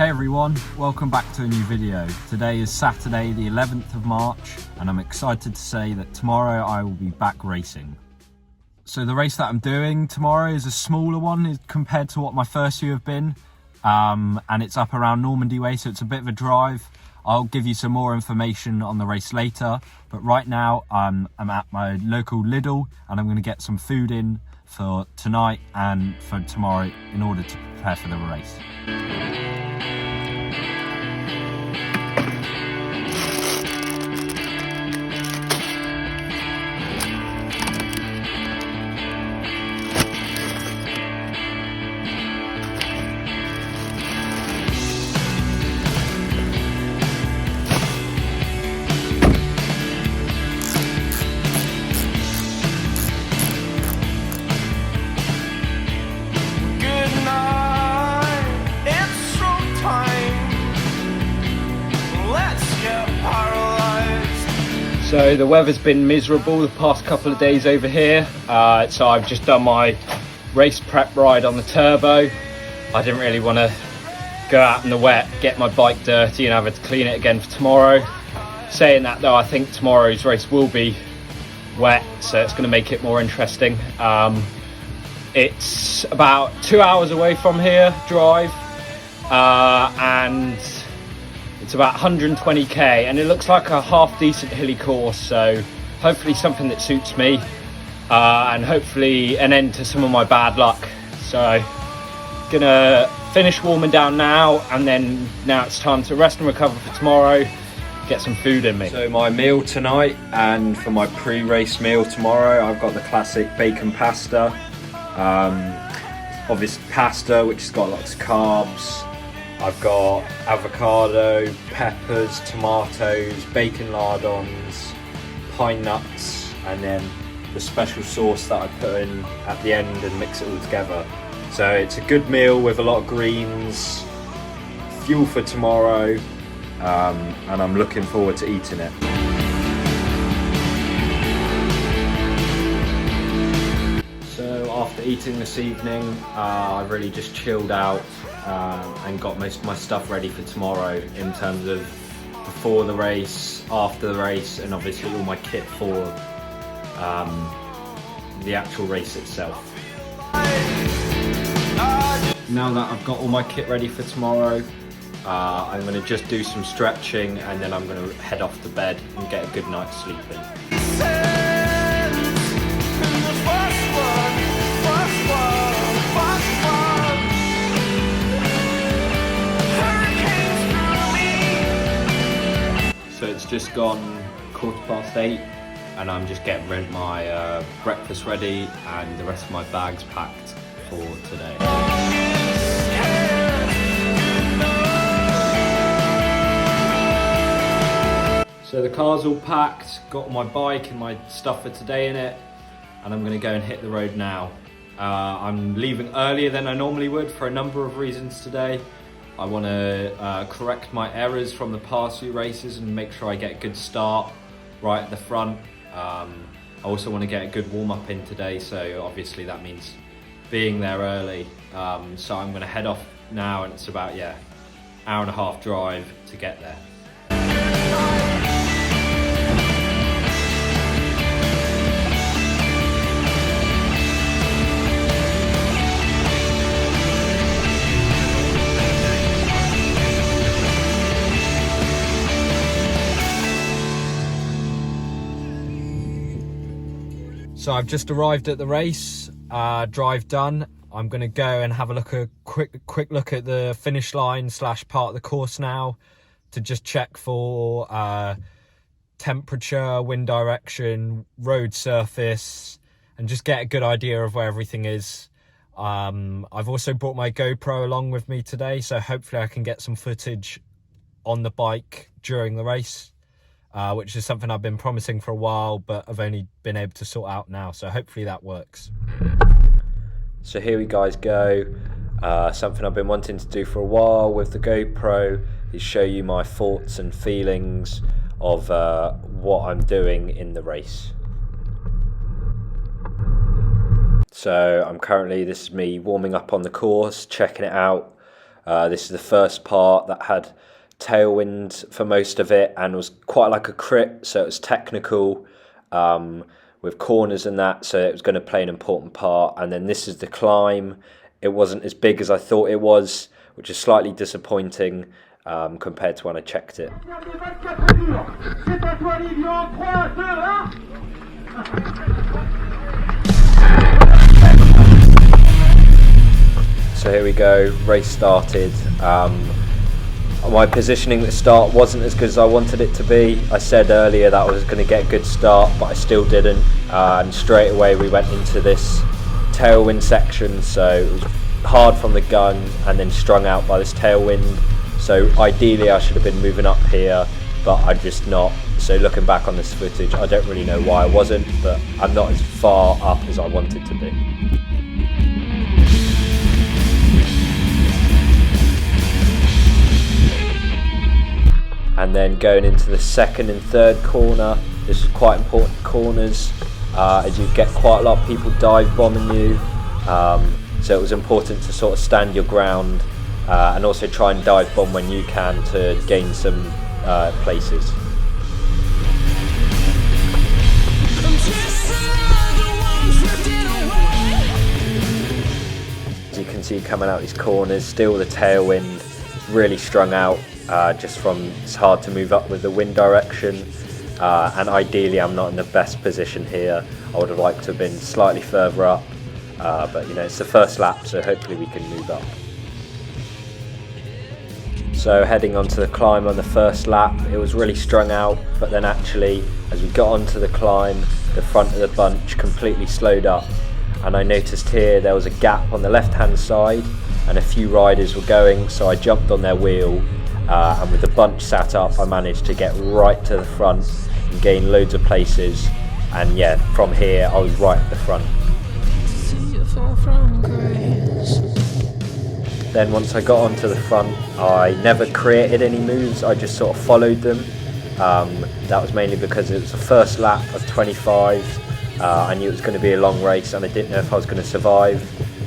Hey everyone, welcome back to a new video. Today is Saturday the 11th of March and I'm excited to say that tomorrow I will be back racing. So the race that I'm doing tomorrow is a smaller one compared to what my first few have been, and it's up around Normandy way, so it's a bit of a drive. I'll give you some more information on the race later, but right now I'm at my local Lidl and I'm going to get some food in for tonight and for tomorrow in order to prepare for the race. So the weather's been miserable the past couple of days over here, so I've just done my race prep ride on the turbo. I didn't really want to go out in the wet, get my bike dirty and have to clean it again for tomorrow. Saying that though, I think tomorrow's race will be wet, so it's going to make it more interesting. It's about 2 hours away from here, drive, and it's about 120k, and it looks like a half decent hilly course, so hopefully something that suits me, and hopefully an end to some of my bad luck. So gonna finish warming down now, and then now it's time to rest and recover for tomorrow, get some food in me. So my meal tonight and for my pre-race meal tomorrow, I've got the classic bacon pasta, obviously pasta which has got lots of carbs. I've got avocado, peppers, tomatoes, bacon lardons, pine nuts, and then the special sauce that I put in at the end and mix it all together. So it's a good meal with a lot of greens, fuel for tomorrow, and I'm looking forward to eating it. So after eating this evening, I really just chilled out and got most of my stuff ready for tomorrow in terms of before the race, after the race, and obviously all my kit for the actual race itself. Now that I've got all my kit ready for tomorrow, I'm going to just do some stretching and then I'm going to head off to bed and get a good night's sleep in. So it's just gone 8:15 and I'm just getting my breakfast ready and the rest of my bags packed for today. So the car's all packed, got my bike and my stuff for today in it, and I'm going to go and hit the road now. I'm leaving earlier than I normally would for a number of reasons today. I want to correct my errors from the past few races and make sure I get a good start right at the front. I also want to get a good warm-up in today, so obviously that means being there early. So I'm going to head off now, and it's about, hour and a half drive to get there. So I've just arrived at the race, drive done. I'm going to go and have a quick look at the finish line / part of the course now to just check for temperature, wind direction, road surface, and just get a good idea of where everything is. I've also brought my GoPro along with me today, so hopefully I can get some footage on the bike during the race. Which is something I've been promising for a while, but I've only been able to sort out now, so hopefully that works. So here we guys go. Something I've been wanting to do for a while with the GoPro is show you my thoughts and feelings of what I'm doing in the race. So I'm currently, this is me warming up on the course, checking it out. This is the first part that had tailwind for most of it and was quite like a crit, so it was technical with corners and that, so it was going to play an important part. And then this is the climb. It wasn't as big as I thought it was, which is slightly disappointing compared to when I checked it. So here we go, race started. My positioning at the start wasn't as good as I wanted it to be. I said earlier that I was going to get a good start, but I still didn't. And straight away we went into this tailwind section, so it was hard from the gun and then strung out by this tailwind. So ideally I should have been moving up here, but I'm just not. So looking back on this footage, I don't really know why I wasn't, but I'm not as far up as I wanted to be. And then going into the second and third corner, this is quite important corners, as you get quite a lot of people dive bombing you. So it was important to sort of stand your ground and also try and dive bomb when you can to gain some places. As you can see coming out these corners, still the tailwind, really strung out. Just from it's hard to move up with the wind direction, and ideally I'm not in the best position here. I would have liked to have been slightly further up, but you know, it's the first lap, so hopefully we can move up. So heading onto the climb on the first lap, it was really strung out, but then actually as we got onto the climb, the front of the bunch completely slowed up, and I noticed here there was a gap on the left hand side and a few riders were going, so I jumped on their wheel. And with the bunch sat up, I managed to get right to the front and gain loads of places. And yeah, from here I was right at the front. Then once I got onto the front, I never created any moves, I just sort of followed them. That was mainly because it was the first lap of 25. I knew it was going to be a long race and I didn't know if I was going to survive.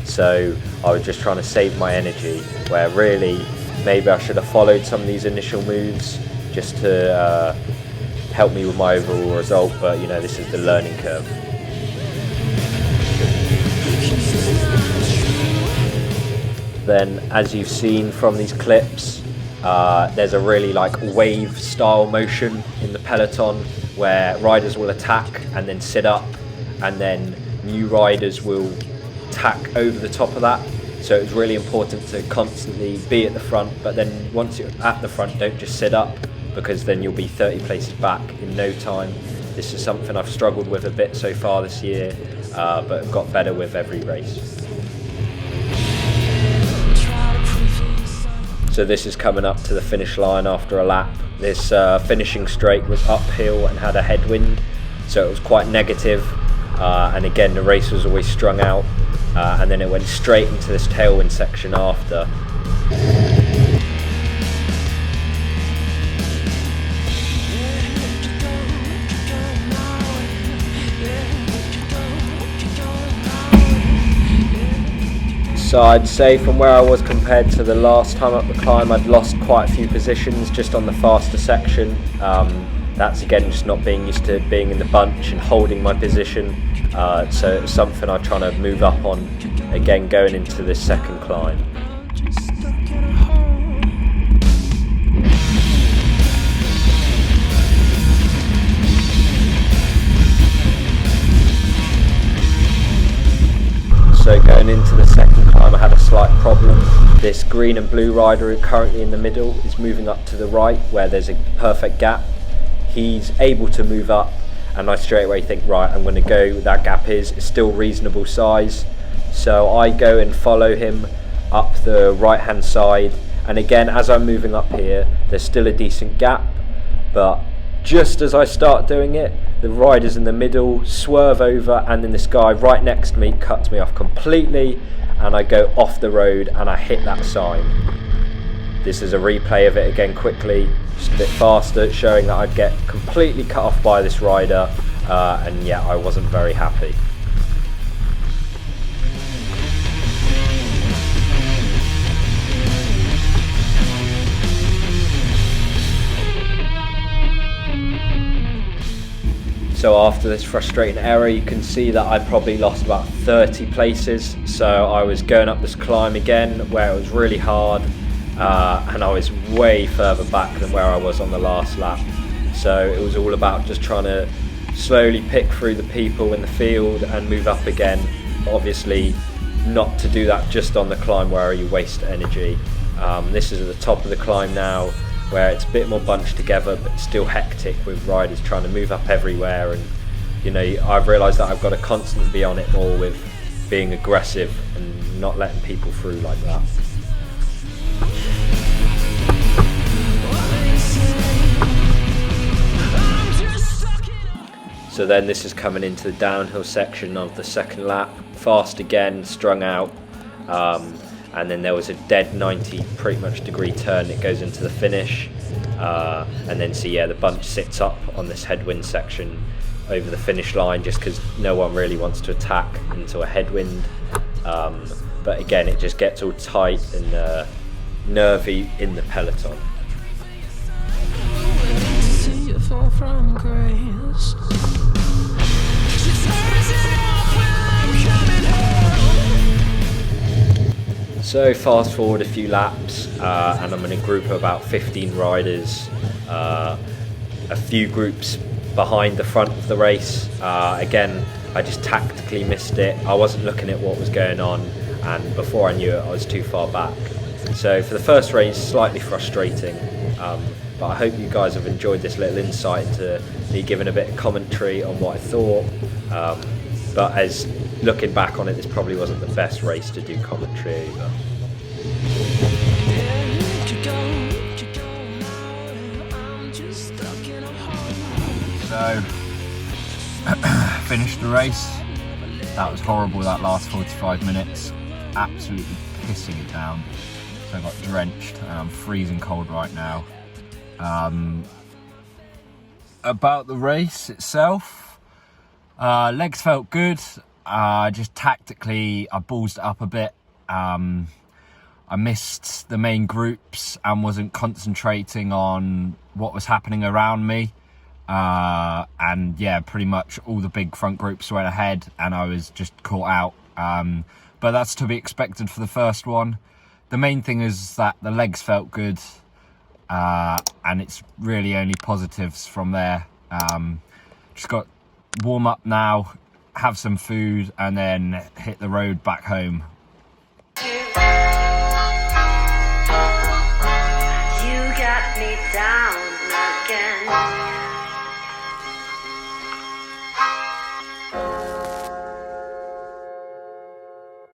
So I was just trying to save my energy, where really maybe I should have followed some of these initial moves just to help me with my overall result, but you know, this is the learning curve. Then, as you've seen from these clips, there's a really like wave style motion in the peloton where riders will attack and then sit up, and then new riders will tack over the top of that. So it's really important to constantly be at the front, but then once you're at the front, don't just sit up, because then you'll be 30 places back in no time. This is something I've struggled with a bit so far this year, but I've got better with every race. So this is coming up to the finish line after a lap. This finishing straight was uphill and had a headwind, so it was quite negative. And again, the race was always strung out. And then it went straight into this tailwind section after. So I'd say from where I was compared to the last time up the climb, I'd lost quite a few positions just on the faster section. That's again just not being used to being in the bunch and holding my position. So it's something I'm trying to move up on again going into this second climb. So going into the second climb I had a slight problem. This green and blue rider currently in the middle is moving up to the right where there's a perfect gap. He's able to move up, and I straight away think, right, I'm going to go, that gap is still reasonable size. So I go and follow him up the right hand side, and again as I'm moving up here there's still a decent gap, but just as I start doing it, the riders in the middle swerve over, and then this guy right next to me cuts me off completely, and I go off the road and I hit that sign. This is a replay of it again quickly, just a bit faster, showing that I'd get completely cut off by this rider, and yeah, I wasn't very happy. So after this frustrating error, you can see that I probably lost about 30 places. So I was going up this climb again where it was really hard, and I was way further back than where I was on the last lap. So it was all about just trying to slowly pick through the people in the field and move up again. Obviously not to do that just on the climb where you waste energy. This is at the top of the climb now, where it's a bit more bunched together but still hectic with riders trying to move up everywhere. And you know, I've realised that I've got to constantly be on it more with being aggressive and not letting people through like that. So then this is coming into the downhill section of the second lap. Fast again, strung out, and then there was a dead 90 pretty much degree turn that goes into the finish, and then so yeah, the bunch sits up on this headwind section over the finish line just because no one really wants to attack into a headwind, but again it just gets all tight and nervy in the peloton. So fast forward a few laps, and I'm in a group of about 15 riders, a few groups behind the front of the race. Again, I just tactically missed it. I wasn't looking at what was going on, and before I knew it, I was too far back. So for the first race, slightly frustrating, but I hope you guys have enjoyed this little insight into me giving a bit of commentary on what I thought. But as looking back on it, this probably wasn't the best race to do commentary either. So, finished the race. That was horrible, that last 45 minutes. Absolutely pissing it down. So I got drenched and I'm freezing cold right now. About the race itself, legs felt good. Just tactically, I ballsed it up a bit. I missed the main groups and wasn't concentrating on what was happening around me. And yeah, pretty much all the big front groups went ahead and I was just caught out. But that's to be expected for the first one. The main thing is that the legs felt good, and it's really only positives from there. Just got warm up now, have some food, and then hit the road back home